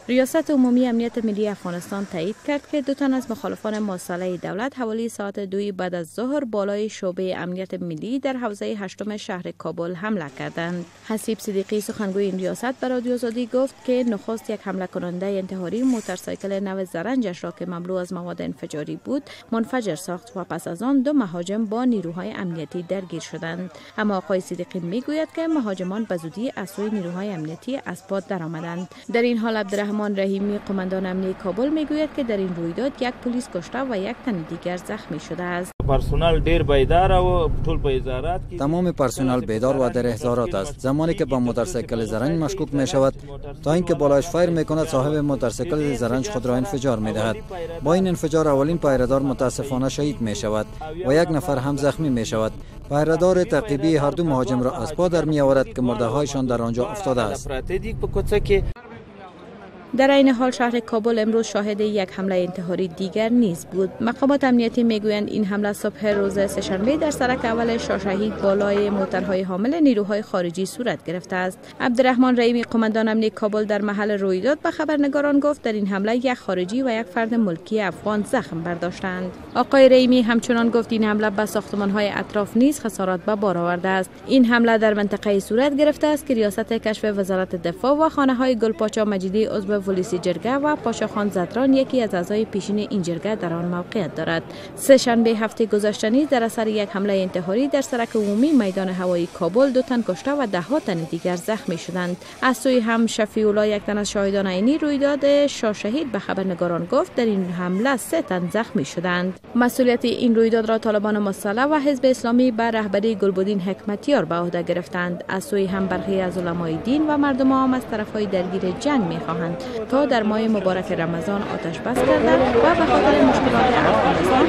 ریاست عمومی امنیت ملی افغانستان تایید کرد که 2 تن از مخالفان مسلح دولت حوالی ساعت 2 بعد از ظهر بالای شعبه امنیت ملی در حوزه 8 شهر کابل حمله کردند. حسیب صدیقی سخنگوی این ریاست به رادیو آزادی گفت که نخست یک حمله کننده انتحاری موتورسایکل نو زرنجش را که مملو از مواد انفجاری بود منفجر ساخت و پس از آن 2 مهاجم با نیروهای امنیتی درگیر شدند. اما آقای صدیقی میگوید که مهاجمان به زودی از سوی نیروهای امنیتی از پا درآمدند. در این حال عبدالرحمن رحیمی قماندان امنیتی کابل میگوید که در این رویداد 1 پلیس کشته و 1 تن دیگر زخمی شده است. پرسنل ډیر بیدار او ټول په وزارت کې تمام پرسنل بیدار و در احضارات است. زمانی که با موتورسیکل زرنج مشکوک می شود تا اینکه بالایش فایر می کند صاحب موتورسیکل زرنج خود را انفجار می دهد. با این انفجار اولین پیره‌دار متاسفانه شهید می شود و 1 نفر هم زخمی می شود. پیره‌دار تعقیبی هر 2 مهاجم را از پا در می آورد که مرده هایشان در آنجا افتاده است. در این حال شهر کابل امروز شاهد 1 حمله انتحاری دیگر نیز بود. مقامات امنیتی میگویند این حمله صبح روز سه‌شنبه در سرک اول شاهشهید بالای موترهای حامل نیروهای خارجی صورت گرفته است. عبدالرحمن رحیمی قماندان امنیتی کابل در محل رویداد به خبرنگاران گفت در این حمله 1 خارجی و 1 فرد ملکی افغان زخم برداشتند. آقای رحیمی همچنان گفت این حمله به ساختمان‌های اطراف نیز خسارات به بار آورده است. این حمله در منطقه صورت گرفته است که ریاست کشف وزارت دفاع و خانه‌های گلپاچا مجیدی عضو پلیس جرگه و پاشاخان زدران یکی از اعضای پیشین این جرگه در آن موقعیت دارد. سه‌شنبه هفته گذشته نیز در اثر 1 حمله انتحاری در سرک عمومی میدان هوایی کابل 2 تن کشته و 10 تن دیگر زخمی شدند. از سوی هم شفیع الله 1 تن از شاهدان عینی رویداد شاهشهید به خبرنگاران گفت در این حمله 3 تن زخمی شدند. مسئولیت این رویداد را طالبان مسلح و حزب اسلامی به رهبری گلبدین حکمتیار به عهده گرفتند. از سوی هم برخی از علمای دین و مردم عام از طرفهای درگیر جنگ می‌خواهند تا در ماه مبارک رمضان آتش بس کرده و به خاطر مشکلات افغانستان